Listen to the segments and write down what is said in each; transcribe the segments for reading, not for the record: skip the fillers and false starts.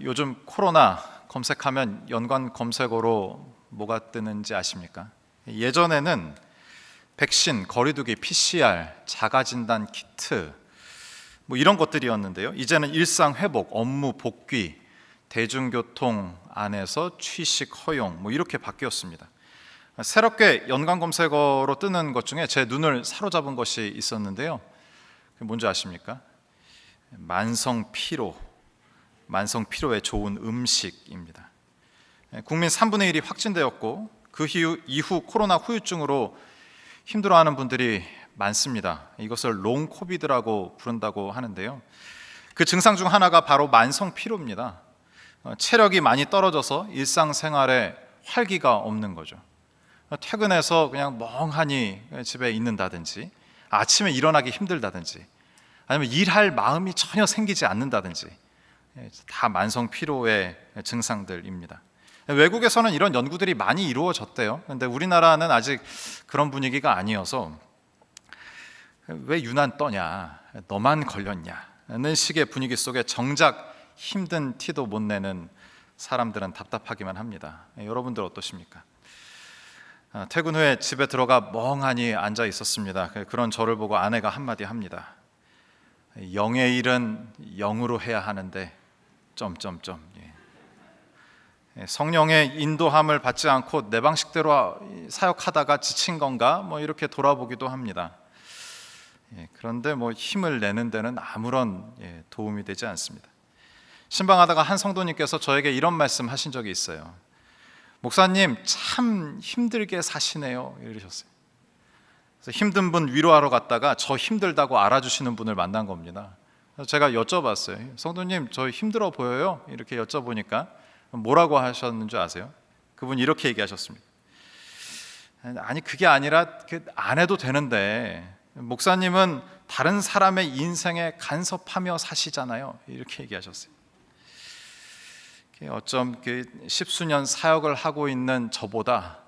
요즘 코로나 검색하면 연관 검색어로 뭐가 뜨는지 아십니까? 예전에는 백신, 거리두기, PCR, 자가진단 키트 뭐 이런 것들이었는데요. 이제는 일상 회복, 업무 복귀, 대중교통 안에서 취식 허용 뭐 이렇게 바뀌었습니다. 새롭게 연관 검색어로 뜨는 것 중에 제 눈을 사로잡은 것이 있었는데요. 그게 뭔지 아십니까? 만성 피로에 좋은 음식입니다. 국민 3분의 1이 확진되었고 그 이후 코로나 후유증으로 힘들어하는 분들이 많습니다. 이것을 롱 코비드라고 부른다고 하는데요. 그 증상 중 하나가 바로 만성 피로입니다. 체력이 많이 떨어져서 일상생활에 활기가 없는 거죠. 퇴근해서 그냥 멍하니 집에 있는다든지, 아침에 일어나기 힘들다든지, 아니면 일할 마음이 전혀 생기지 않는다든지, 다 만성 피로의 증상들입니다. 외국에서는 이런 연구들이 많이 이루어졌대요. 그런데 우리나라는 아직 그런 분위기가 아니어서 왜 유난 떠냐, 너만 걸렸냐는 식의 분위기 속에 정작 힘든 티도 못 내는 사람들은 답답하기만 합니다. 여러분들 어떠십니까? 퇴근 후에 집에 들어가 멍하니 앉아 있었습니다. 그런 저를 보고 아내가 한마디 합니다. 영의 일은 영으로 해야 하는데 성령의 인도함을 받지 않고 내 방식대로 사역하다가 지친 건가? 뭐 이렇게 돌아보기도 합니다. 그런데 뭐 힘을 내는 데는 아무런 도움이 되지 않습니다. 신방하다가 한 성도님께서 저에게 이런 말씀 하신 적이 있어요. 목사님 참 힘들게 사시네요 이러셨어요. 그래서 힘든 분 위로하러 갔다가 저 힘들다고 알아주시는 분을 만난 겁니다. 그래서 제가 여쭤봤어요. 성도님 저 힘들어 보여요? 이렇게 여쭤보니까 뭐라고 하셨는지 아세요? 그분이 이렇게 얘기하셨습니다. 아니 그게 아니라 안 해도 되는데 목사님은 다른 사람의 인생에 간섭하며 사시잖아요 이렇게 얘기하셨어요. 어쩜 십수년 사역을 하고 있는 저보다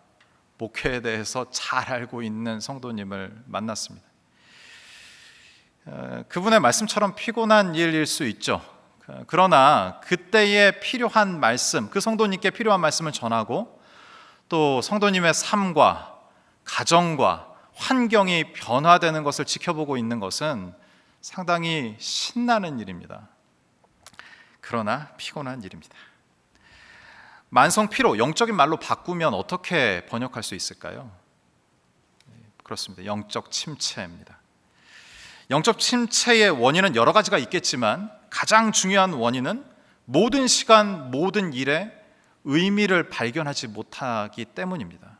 목회에 대해서 잘 알고 있는 성도님을 만났습니다. 그분의 말씀처럼 피곤한 일일 수 있죠. 그러나 그때에 필요한 말씀, 그 성도님께 필요한 말씀을 전하고 또 성도님의 삶과 가정과 환경이 변화되는 것을 지켜보고 있는 것은 상당히 신나는 일입니다. 그러나 피곤한 일입니다. 만성 피로, 영적인 말로 바꾸면 어떻게 번역할 수 있을까요? 그렇습니다. 영적 침체입니다. 영적 침체의 원인은 여러 가지가 있겠지만 가장 중요한 원인은 모든 시간, 모든 일에 의미를 발견하지 못하기 때문입니다.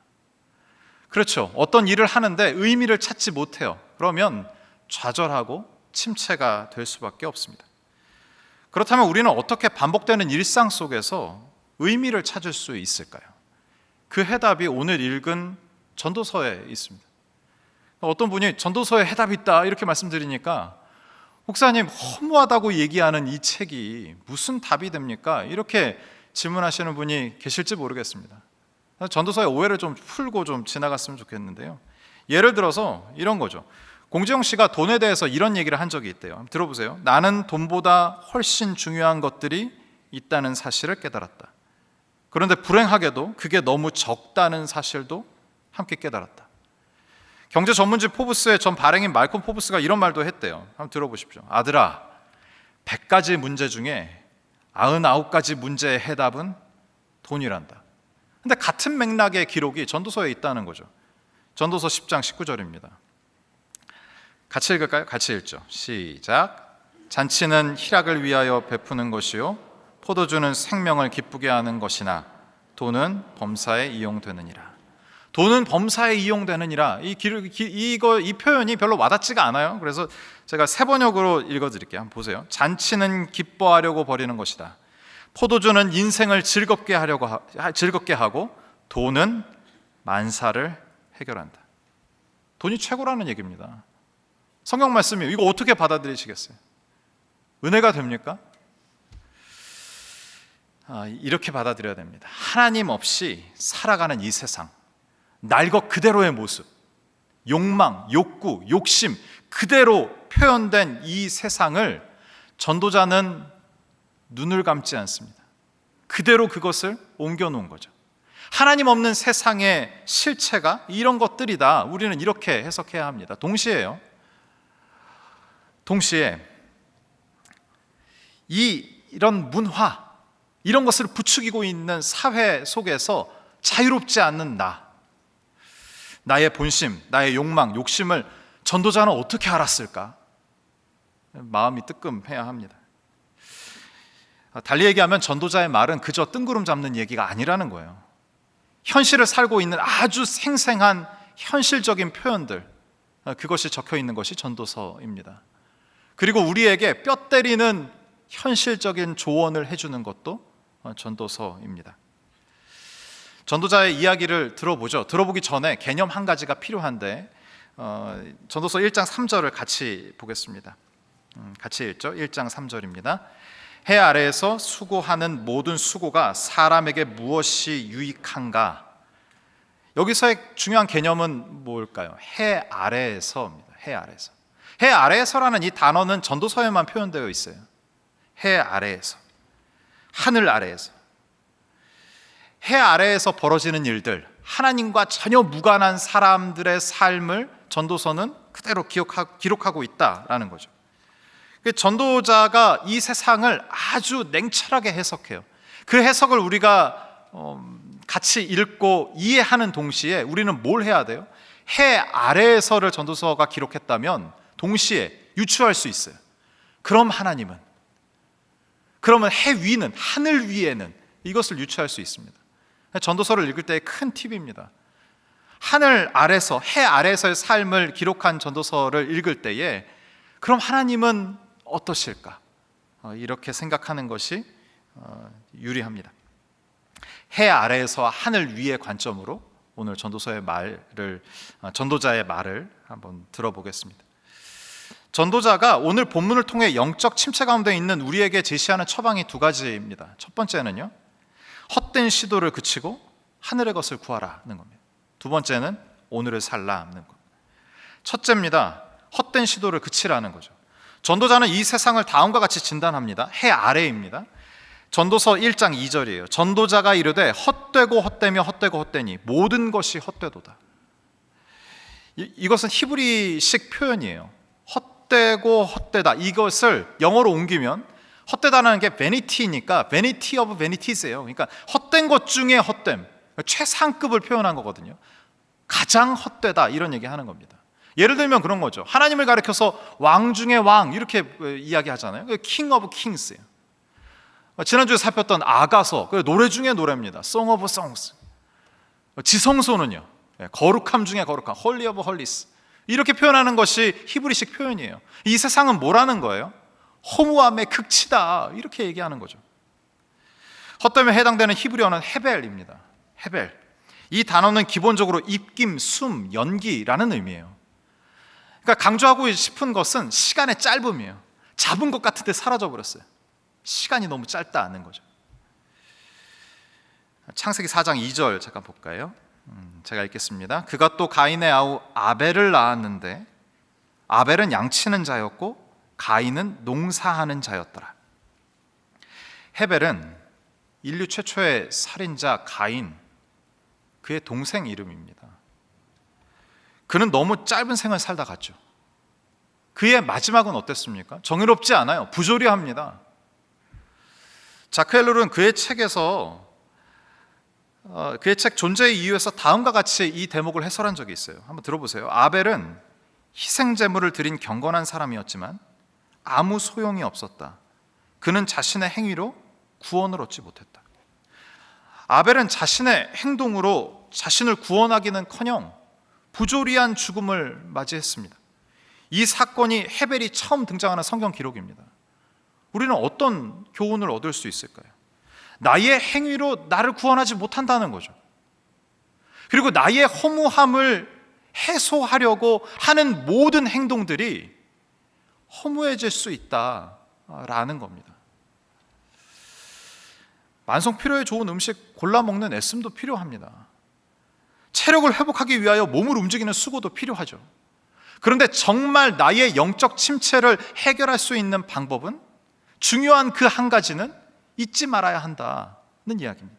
그렇죠. 어떤 일을 하는데 의미를 찾지 못해요. 그러면 좌절하고 침체가 될 수밖에 없습니다. 그렇다면 우리는 어떻게 반복되는 일상 속에서 의미를 찾을 수 있을까요? 그 해답이 오늘 읽은 전도서에 있습니다. 어떤 분이 전도서에 해답이 있다 이렇게 말씀드리니까 목사님 허무하다고 얘기하는 이 책이 무슨 답이 됩니까? 이렇게 질문하시는 분이 계실지 모르겠습니다. 전도서의 오해를 좀 풀고 좀 지나갔으면 좋겠는데요. 예를 들어서 이런 거죠. 공지영 씨가 돈에 대해서 이런 얘기를 한 적이 있대요. 한번 들어보세요. 나는 돈보다 훨씬 중요한 것들이 있다는 사실을 깨달았다. 그런데 불행하게도 그게 너무 적다는 사실도 함께 깨달았다. 경제 전문지 포브스의 전 발행인 말콤 포브스가 이런 말도 했대요. 한번 들어보십시오. 아들아, 100가지 문제 중에 99가지 문제의 해답은 돈이란다. 근데 같은 맥락의 기록이 전도서에 있다는 거죠. 전도서 10장 19절입니다. 같이 읽을까요? 같이 읽죠. 시작. 잔치는 희락을 위하여 베푸는 것이요 포도주는 생명을 기쁘게 하는 것이나 돈은 범사에 이용되느니라. 돈은 범사에 이용되느니라. 이 표현이 별로 와닿지가 않아요. 그래서 제가 새 번역으로 읽어드릴게요. 한번 보세요. 잔치는 기뻐하려고 버리는 것이다. 포도주는 인생을 즐겁게 하고 돈은 만사를 해결한다. 돈이 최고라는 얘기입니다. 성경 말씀이에요. 이거 어떻게 받아들이시겠어요? 은혜가 됩니까? 이렇게 받아들여야 됩니다. 하나님 없이 살아가는 이 세상, 날 것 그대로의 모습, 욕망, 욕구, 욕심 그대로 표현된 이 세상을 전도자는 눈을 감지 않습니다. 그대로 그것을 옮겨놓은 거죠. 하나님 없는 세상의 실체가 이런 것들이다. 우리는 이렇게 해석해야 합니다. 동시에 이런 문화, 이런 것을 부추기고 있는 사회 속에서 자유롭지 않는 나의 본심, 나의 욕망, 욕심을 전도자는 어떻게 알았을까? 마음이 뜨끔해야 합니다. 달리 얘기하면 전도자의 말은 그저 뜬구름 잡는 얘기가 아니라는 거예요. 현실을 살고 있는 아주 생생한 현실적인 표현들, 그것이 적혀 있는 것이 전도서입니다. 그리고 우리에게 뼈 때리는 현실적인 조언을 해주는 것도 전도서입니다. 전도자의 이야기를 들어보기 전에 개념 한 가지가 필요한데 전도서 1장 3절을 같이 보겠습니다. 같이 읽죠. 1장 3절입니다. 해 아래에서 수고하는 모든 수고가 사람에게 무엇이 유익한가? 여기서의 중요한 개념은 뭘까요? 해 아래에서입니다. 해 아래에서. 해 아래에서라는 이 단어는 전도서에만 표현되어 있어요. 해 아래에서, 하늘 아래에서. 해 아래에서 벌어지는 일들, 하나님과 전혀 무관한 사람들의 삶을 전도서는 그대로 기록하고 있다라는 거죠. 전도자가 이 세상을 아주 냉철하게 해석해요. 그 해석을 우리가 같이 읽고 이해하는 동시에 우리는 뭘 해야 돼요? 해 아래에서를 전도서가 기록했다면 동시에 유추할 수 있어요. 그러면 해 위는, 하늘 위에는 이것을 유추할 수 있습니다. 전도서를 읽을 때의 큰 팁입니다. 하늘 아래서, 해 아래서의 삶을 기록한 전도서를 읽을 때에 그럼 하나님은 어떠실까? 이렇게 생각하는 것이 유리합니다. 해 아래에서 하늘 위의 관점으로 오늘 전도자의 말을 한번 들어보겠습니다. 전도자가 오늘 본문을 통해 영적 침체 가운데 있는 우리에게 제시하는 처방이 두 가지입니다. 첫 번째는요, 헛된 시도를 그치고 하늘의 것을 구하라는 겁니다. 두 번째는 오늘을 살라는 겁니다. 첫째입니다. 헛된 시도를 그치라는 거죠. 전도자는 이 세상을 다음과 같이 진단합니다. 해 아래입니다. 전도서 1장 2절이에요. 전도자가 이르되 헛되고 헛되며 헛되고 헛되니 모든 것이 헛되도다. 이것은 히브리식 표현이에요. 헛되고 헛되다. 이것을 영어로 옮기면 헛되다는 게 vanity니까 vanity of vanities예요. 그러니까 헛된 것 중에 헛됨, 최상급을 표현한 거거든요. 가장 헛되다 이런 얘기하는 겁니다. 예를 들면 그런 거죠. 하나님을 가리켜서 왕 중에 왕 이렇게 이야기하잖아요. King of Kings예요. 지난주에 살폈던 아가서, 노래 중에 노래입니다. Song of Songs. 지성소는요, 거룩함 중에 거룩함, Holy of Holies. 이렇게 표현하는 것이 히브리식 표현이에요. 이 세상은 뭐라는 거예요? 허무함의 극치다 이렇게 얘기하는 거죠. 헛됨에 해당되는 히브리어는 헤벨입니다. 헤벨. 이 단어는 기본적으로 입김, 숨, 연기라는 의미예요. 그러니까 강조하고 싶은 것은 시간의 짧음이에요. 잡은 것 같은데 사라져버렸어요. 시간이 너무 짧다는 거죠. 창세기 4장 2절 잠깐 볼까요? 제가 읽겠습니다. 그가 또 가인의 아우 아벨을 낳았는데 아벨은 양치는 자였고 가인은 농사하는 자였더라. 헤벨은 인류 최초의 살인자 가인, 그의 동생 이름입니다. 그는 너무 짧은 생을 살다 갔죠. 그의 마지막은 어땠습니까? 정의롭지 않아요. 부조리합니다. 자크 헬룰은 그의 책에서 그의 책 존재의 이유에서 다음과 같이 이 대목을 해설한 적이 있어요. 한번 들어보세요. 아벨은 희생 제물을 드린 경건한 사람이었지만 아무 소용이 없었다. 그는 자신의 행위로 구원을 얻지 못했다. 아벨은 자신의 행동으로 자신을 구원하기는커녕 부조리한 죽음을 맞이했습니다. 이 사건이 헤벨이 처음 등장하는 성경 기록입니다. 우리는 어떤 교훈을 얻을 수 있을까요? 나의 행위로 나를 구원하지 못한다는 거죠. 그리고 나의 허무함을 해소하려고 하는 모든 행동들이 허무해질 수 있다라는 겁니다. 만성 피로에 좋은 음식 골라 먹는 애씀도 필요합니다. 체력을 회복하기 위하여 몸을 움직이는 수고도 필요하죠. 그런데 정말 나의 영적 침체를 해결할 수 있는 방법은 중요한 그 한 가지는 잊지 말아야 한다는 이야기입니다.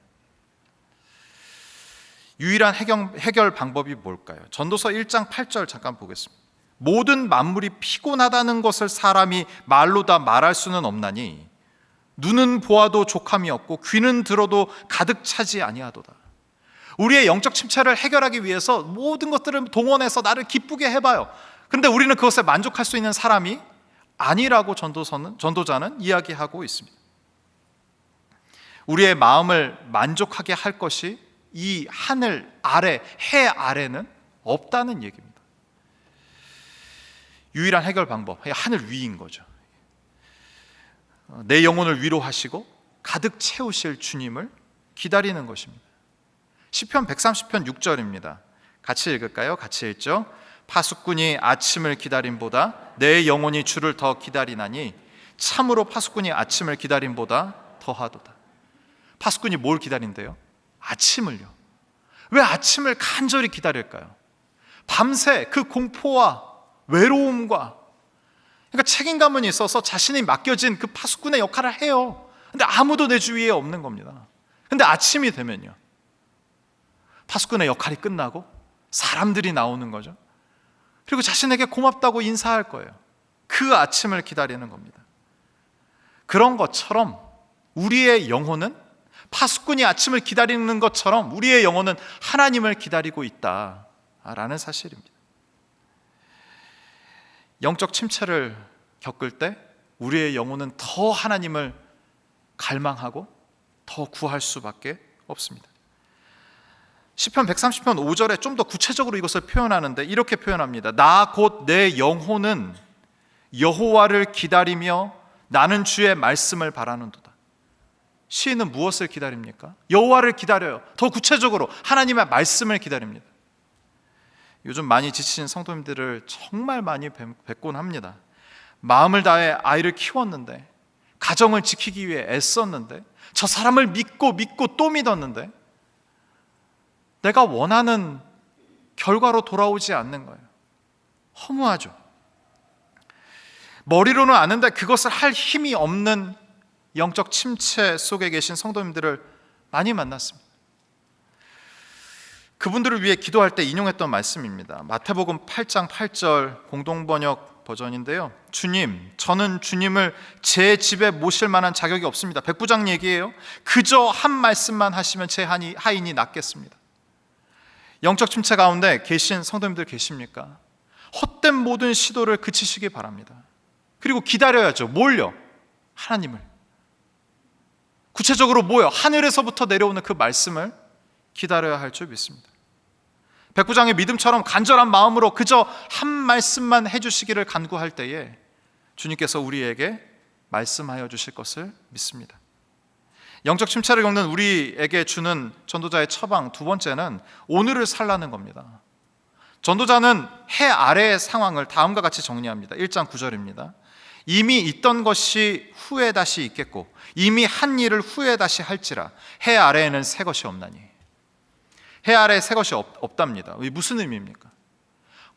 유일한 해결 방법이 뭘까요? 전도서 1장 8절 잠깐 보겠습니다. 모든 만물이 피곤하다는 것을 사람이 말로 다 말할 수는 없나니 눈은 보아도 족함이 없고 귀는 들어도 가득 차지 아니하도다. 우리의 영적 침체를 해결하기 위해서 모든 것들을 동원해서 나를 기쁘게 해봐요. 그런데 우리는 그것에 만족할 수 있는 사람이 아니라고 전도자는 이야기하고 있습니다. 우리의 마음을 만족하게 할 것이 이 하늘 아래, 해 아래는 없다는 얘기입니다. 유일한 해결 방법, 하늘 위인 거죠. 내 영혼을 위로하시고 가득 채우실 주님을 기다리는 것입니다. 시편 130편 6절입니다. 같이 읽을까요? 같이 읽죠. 파수꾼이 아침을 기다림보다 내 영혼이 주를 더 기다리나니 참으로 파수꾼이 아침을 기다림보다 더하도다. 파수꾼이 뭘 기다린대요? 아침을요. 왜 아침을 간절히 기다릴까요? 밤새 그 공포와 외로움과, 그러니까 책임감은 있어서 자신이 맡겨진 그 파수꾼의 역할을 해요. 근데 아무도 내 주위에 없는 겁니다. 근데 아침이 되면요, 파수꾼의 역할이 끝나고 사람들이 나오는 거죠. 그리고 자신에게 고맙다고 인사할 거예요. 그 아침을 기다리는 겁니다. 그런 것처럼 우리의 영혼은 파수꾼이 아침을 기다리는 것처럼 우리의 영혼은 하나님을 기다리고 있다라는 사실입니다. 영적 침체를 겪을 때 우리의 영혼은 더 하나님을 갈망하고 더 구할 수밖에 없습니다. 시편 130편 5절에 좀 더 구체적으로 이것을 표현하는데 이렇게 표현합니다. 나 곧 내 영혼은 여호와를 기다리며 나는 주의 말씀을 바라는도다. 시인은 무엇을 기다립니까? 여호와를 기다려요. 더 구체적으로 하나님의 말씀을 기다립니다. 요즘 많이 지친 성도님들을 정말 많이 뵙곤 합니다. 마음을 다해 아이를 키웠는데, 가정을 지키기 위해 애썼는데, 저 사람을 믿고 또 믿었는데 내가 원하는 결과로 돌아오지 않는 거예요. 허무하죠. 머리로는 아는데 그것을 할 힘이 없는 영적 침체 속에 계신 성도님들을 많이 만났습니다. 그분들을 위해 기도할 때 인용했던 말씀입니다. 마태복음 8장 8절 공동번역 버전인데요. 주님, 저는 주님을 제 집에 모실 만한 자격이 없습니다. 백부장 얘기예요. 그저 한 말씀만 하시면 제 하인이 낫겠습니다. 영적 침체 가운데 계신 성도님들 계십니까? 헛된 모든 시도를 그치시기 바랍니다. 그리고 기다려야죠. 뭘요? 하나님을. 구체적으로 뭐요? 하늘에서부터 내려오는 그 말씀을 기다려야 할 줄 믿습니다. 백부장의 믿음처럼 간절한 마음으로 그저 한 말씀만 해주시기를 간구할 때에 주님께서 우리에게 말씀하여 주실 것을 믿습니다. 영적 침체를 겪는 우리에게 주는 전도자의 처방 두 번째는 오늘을 살라는 겁니다. 전도자는 해 아래의 상황을 다음과 같이 정리합니다. 1장 9절입니다. 이미 있던 것이 후에 다시 있겠고 이미 한 일을 후에 다시 할지라 해 아래에는 새 것이 없나니. 해 아래에 새 것이 없답니다. 이게 무슨 의미입니까?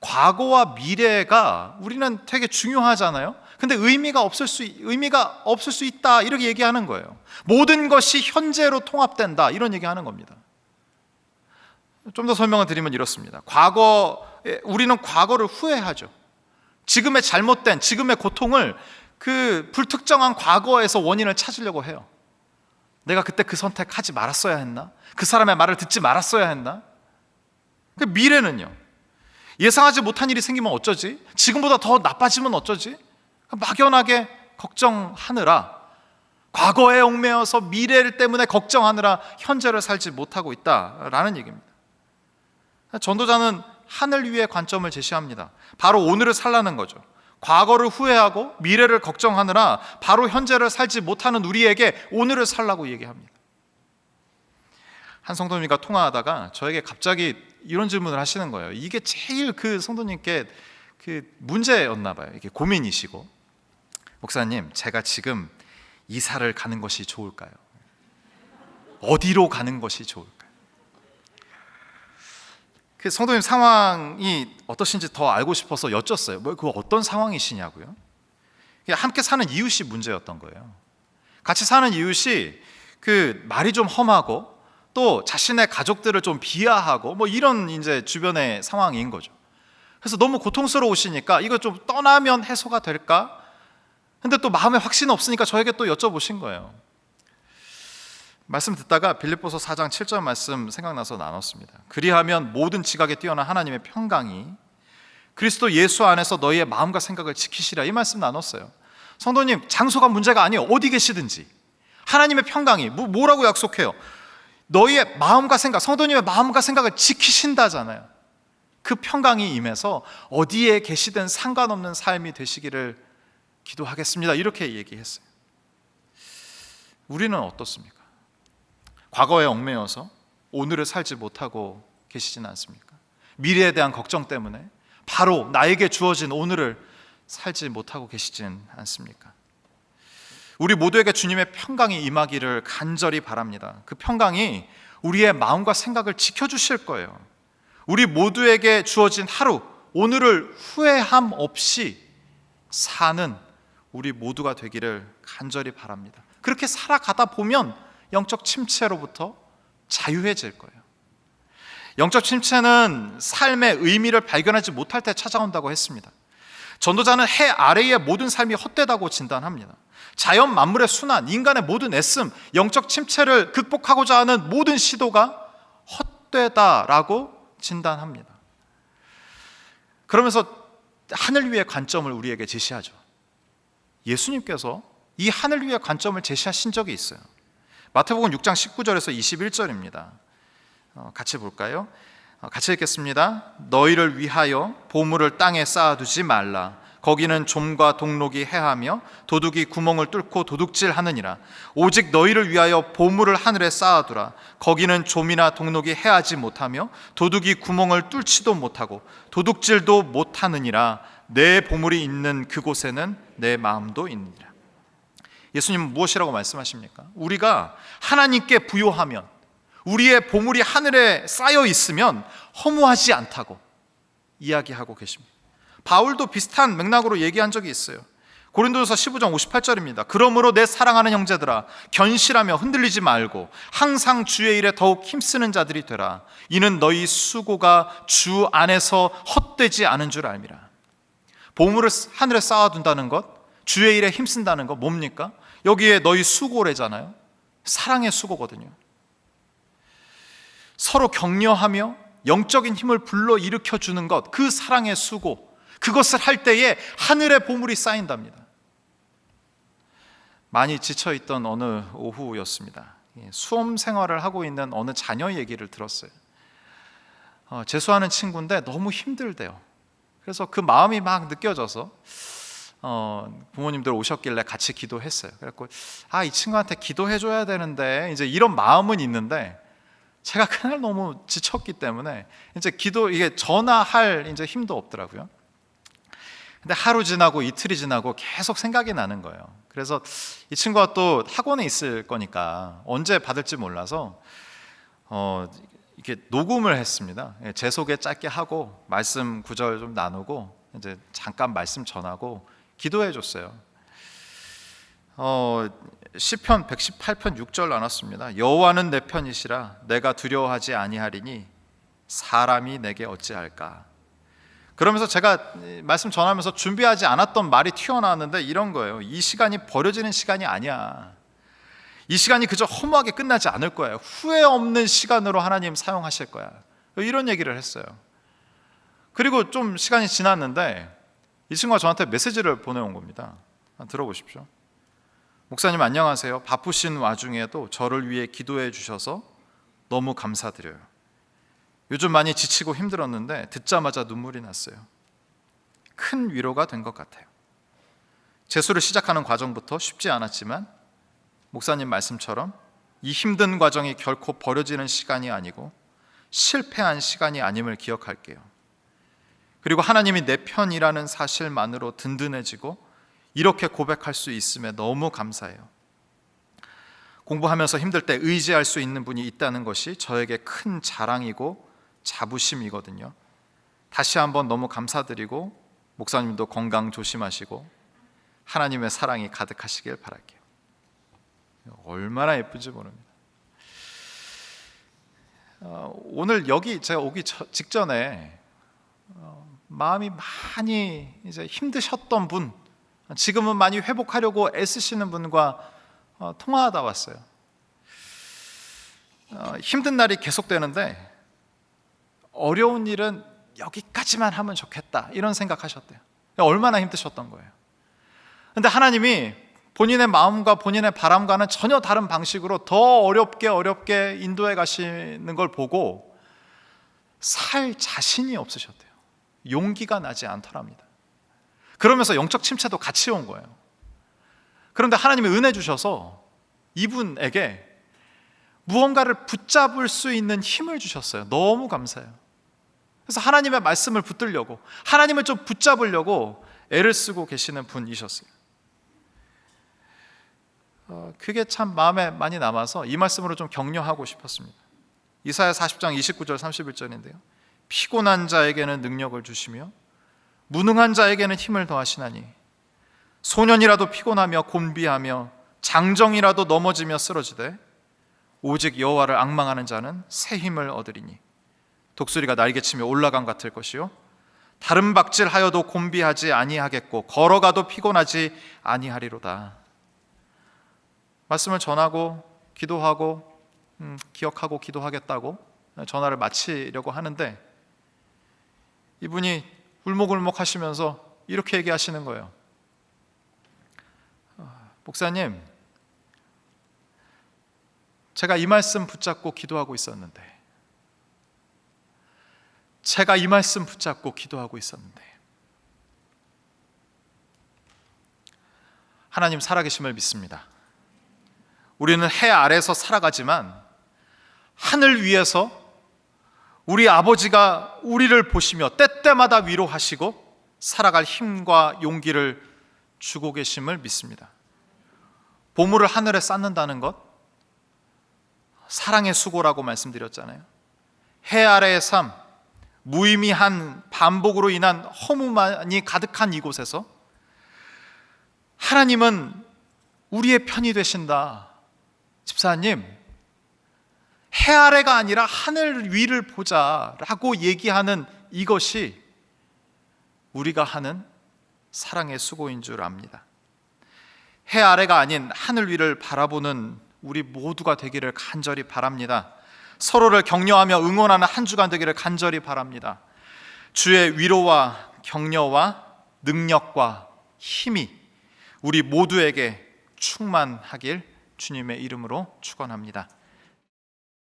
과거와 미래가 우리는 되게 중요하잖아요. 근데 의미가 없을 수 있다 이렇게 얘기하는 거예요. 모든 것이 현재로 통합된다 이런 얘기하는 겁니다. 좀 더 설명을 드리면 이렇습니다. 우리는 과거를 후회하죠. 지금의 잘못된 지금의 고통을 그 불특정한 과거에서 원인을 찾으려고 해요. 내가 그때 그 선택하지 말았어야 했나? 그 사람의 말을 듣지 말았어야 했나? 그 미래는요, 예상하지 못한 일이 생기면 어쩌지? 지금보다 더 나빠지면 어쩌지? 막연하게 걱정하느라, 과거에 얽매여서 미래를 때문에 걱정하느라 현재를 살지 못하고 있다라는 얘기입니다. 전도자는 하늘 위의 관점을 제시합니다. 바로 오늘을 살라는 거죠. 과거를 후회하고 미래를 걱정하느라 바로 현재를 살지 못하는 우리에게 오늘을 살라고 얘기합니다. 한 성도님과 통화하다가 저에게 갑자기 이런 질문을 하시는 거예요. 이게 제일 그 성도님께 그 문제였나 봐요. 이게 고민이시고, 목사님, 제가 지금 이사를 가는 것이 좋을까요? 어디로 가는 것이 좋을까요? 그 성도님 상황이 어떠신지 더 알고 싶어서 여쭸어요. 그 어떤 상황이시냐고요? 함께 사는 이웃이 문제였던 거예요. 같이 사는 이웃이 그 말이 좀 험하고 또 자신의 가족들을 좀 비하하고 뭐 이런 이제 주변의 상황인 거죠. 그래서 너무 고통스러우시니까 이거 좀 떠나면 해소가 될까? 근데 또 마음에 확신 없으니까 저에게 또 여쭤보신 거예요. 말씀 듣다가 빌립보서 4장 7절 말씀 생각나서 나눴습니다. 그리하면 모든 지각에 뛰어난 하나님의 평강이 그리스도 예수 안에서 너희의 마음과 생각을 지키시라, 이 말씀 나눴어요. 성도님, 장소가 문제가 아니에요. 어디 계시든지 하나님의 평강이 뭐라고 약속해요? 너희의 마음과 생각, 성도님의 마음과 생각을 지키신다잖아요. 그 평강이 임해서 어디에 계시든 상관없는 삶이 되시기를 기도하겠습니다, 이렇게 얘기했어요. 우리는 어떻습니까? 과거에 얽매여서 오늘을 살지 못하고 계시진 않습니까? 미래에 대한 걱정 때문에 바로 나에게 주어진 오늘을 살지 못하고 계시진 않습니까? 우리 모두에게 주님의 평강이 임하기를 간절히 바랍니다. 그 평강이 우리의 마음과 생각을 지켜주실 거예요. 우리 모두에게 주어진 하루, 오늘을 후회함 없이 사는 우리 모두가 되기를 간절히 바랍니다. 그렇게 살아가다 보면 영적 침체로부터 자유해질 거예요. 영적 침체는 삶의 의미를 발견하지 못할 때 찾아온다고 했습니다. 전도자는 해 아래의 모든 삶이 헛되다고 진단합니다. 자연 만물의 순환, 인간의 모든 애씀, 영적 침체를 극복하고자 하는 모든 시도가 헛되다라고 진단합니다. 그러면서 하늘 위의 관점을 우리에게 제시하죠. 예수님께서 이 하늘 위의 관점을 제시하신 적이 있어요. 마태복음 6장 19절에서 21절입니다. 같이 볼까요? 같이 읽겠습니다. 너희를 위하여 보물을 땅에 쌓아두지 말라. 거기는 좀과 동록이 해하며 도둑이 구멍을 뚫고 도둑질하느니라. 오직 너희를 위하여 보물을 하늘에 쌓아두라. 거기는 좀이나 동록이 해하지 못하며 도둑이 구멍을 뚫지도 못하고 도둑질도 못하느니라. 내 보물이 있는 그곳에는 내 마음도 있느니라. 예수님은 무엇이라고 말씀하십니까? 우리가 하나님께 부요하면, 우리의 보물이 하늘에 쌓여 있으면 허무하지 않다고 이야기하고 계십니다. 바울도 비슷한 맥락으로 얘기한 적이 있어요. 고린도전서 15장 58절입니다. 그러므로 내 사랑하는 형제들아, 견실하며 흔들리지 말고 항상 주의 일에 더욱 힘쓰는 자들이 되라. 이는 너희 수고가 주 안에서 헛되지 않은 줄 알미라. 보물을 하늘에 쌓아둔다는 것, 주의 일에 힘쓴다는 것 뭡니까? 여기에 너희 수고래잖아요. 사랑의 수고거든요. 서로 격려하며 영적인 힘을 불러일으켜 주는 것, 그 사랑의 수고, 그것을 할 때에 하늘의 보물이 쌓인답니다. 많이 지쳐있던 어느 오후였습니다. 수험 생활을 하고 있는 어느 자녀 얘기를 들었어요. 재수하는 친구인데 너무 힘들대요. 그래서 그 마음이 막 느껴져서 부모님들 오셨길래 같이 기도했어요. 그래서 이 친구한테 기도해줘야 되는데 이제 이런 마음은 있는데 제가 그날 너무 지쳤기 때문에 이제 이게 전화할 이제 힘도 없더라고요. 근데 하루 지나고 이틀이 지나고 계속 생각이 나는 거예요. 그래서 이 친구가 또 학원에 있을 거니까 언제 받을지 몰라서 이렇게 녹음을 했습니다. 제 소개 짧게 하고 말씀 구절 좀 나누고 이제 잠깐 말씀 전하고 기도해 줬어요. 시편 118편 6절 나눴습니다. 여호와는 내 편이시라 내가 두려워하지 아니하리니 사람이 내게 어찌할까. 그러면서 제가 말씀 전하면서 준비하지 않았던 말이 튀어나왔는데 이런 거예요. 이 시간이 버려지는 시간이 아니야. 이 시간이 그저 허무하게 끝나지 않을 거예요. 후회 없는 시간으로 하나님 사용하실 거야. 이런 얘기를 했어요. 그리고 좀 시간이 지났는데 이 친구가 저한테 메시지를 보내온 겁니다. 들어보십시오. 목사님 안녕하세요. 바쁘신 와중에도 저를 위해 기도해 주셔서 너무 감사드려요. 요즘 많이 지치고 힘들었는데 듣자마자 눈물이 났어요. 큰 위로가 된 것 같아요. 재수를 시작하는 과정부터 쉽지 않았지만 목사님 말씀처럼 이 힘든 과정이 결코 버려지는 시간이 아니고 실패한 시간이 아님을 기억할게요. 그리고 하나님이 내 편이라는 사실만으로 든든해지고 이렇게 고백할 수 있음에 너무 감사해요. 공부하면서 힘들 때 의지할 수 있는 분이 있다는 것이 저에게 큰 자랑이고 자부심이거든요. 다시 한번 너무 감사드리고 목사님도 건강 조심하시고 하나님의 사랑이 가득하시길 바랄게요. 얼마나 예쁜지 모릅니다. 오늘 여기 제가 오기 직전에 마음이 많이 이제 힘드셨던 분, 지금은 많이 회복하려고 애쓰시는 분과 통화하다 왔어요. 힘든 날이 계속되는데 어려운 일은 여기까지만 하면 좋겠다 이런 생각하셨대요. 얼마나 힘드셨던 거예요. 근데 하나님이 본인의 마음과 본인의 바람과는 전혀 다른 방식으로 더 어렵게 인도해 가시는 걸 보고 살 자신이 없으셨대요. 용기가 나지 않더랍니다. 그러면서 영적 침체도 같이 온 거예요. 그런데 하나님이 은혜 주셔서 이분에게 무언가를 붙잡을 수 있는 힘을 주셨어요. 너무 감사해요. 그래서 하나님의 말씀을 붙들려고, 하나님을 좀 붙잡으려고 애를 쓰고 계시는 분이셨어요. 그게 참 마음에 많이 남아서 이 말씀으로 좀 격려하고 싶었습니다. 이사야 40장 29절 31절인데요. 피곤한 자에게는 능력을 주시며 무능한 자에게는 힘을 더하시나니 소년이라도 피곤하며 곤비하며 장정이라도 넘어지며 쓰러지되 오직 여호와를 앙망하는 자는 새 힘을 얻으리니 독수리가 날개치며 올라감 같을 것이요 다른 박질하여도 곤비하지 아니하겠고 걸어가도 피곤하지 아니하리로다. 말씀을 전하고 기도하고 기억하고 기도하겠다고 전화를 마치려고 하는데 이분이 울먹울먹 하시면서 이렇게 얘기하시는 거예요. 목사님, 제가 이 말씀 붙잡고 기도하고 있었는데 하나님 살아계심을 믿습니다. 우리는 해 아래서 살아가지만 하늘 위에서 우리 아버지가 우리를 보시며 때때마다 위로하시고 살아갈 힘과 용기를 주고 계심을 믿습니다. 보물을 하늘에 쌓는다는 것, 사랑의 수고라고 말씀드렸잖아요. 해 아래의 삶, 무의미한 반복으로 인한 허무만이 가득한 이곳에서 하나님은 우리의 편이 되신다. 집사님, 해 아래가 아니라 하늘 위를 보자라고 얘기하는 이것이 우리가 하는 사랑의 수고인 줄 압니다. 해 아래가 아닌 하늘 위를 바라보는 우리 모두가 되기를 간절히 바랍니다. 서로를 격려하며 응원하는 한 주간 되기를 간절히 바랍니다. 주의 위로와 격려와 능력과 힘이 우리 모두에게 충만하길 주님의 이름으로 축원합니다.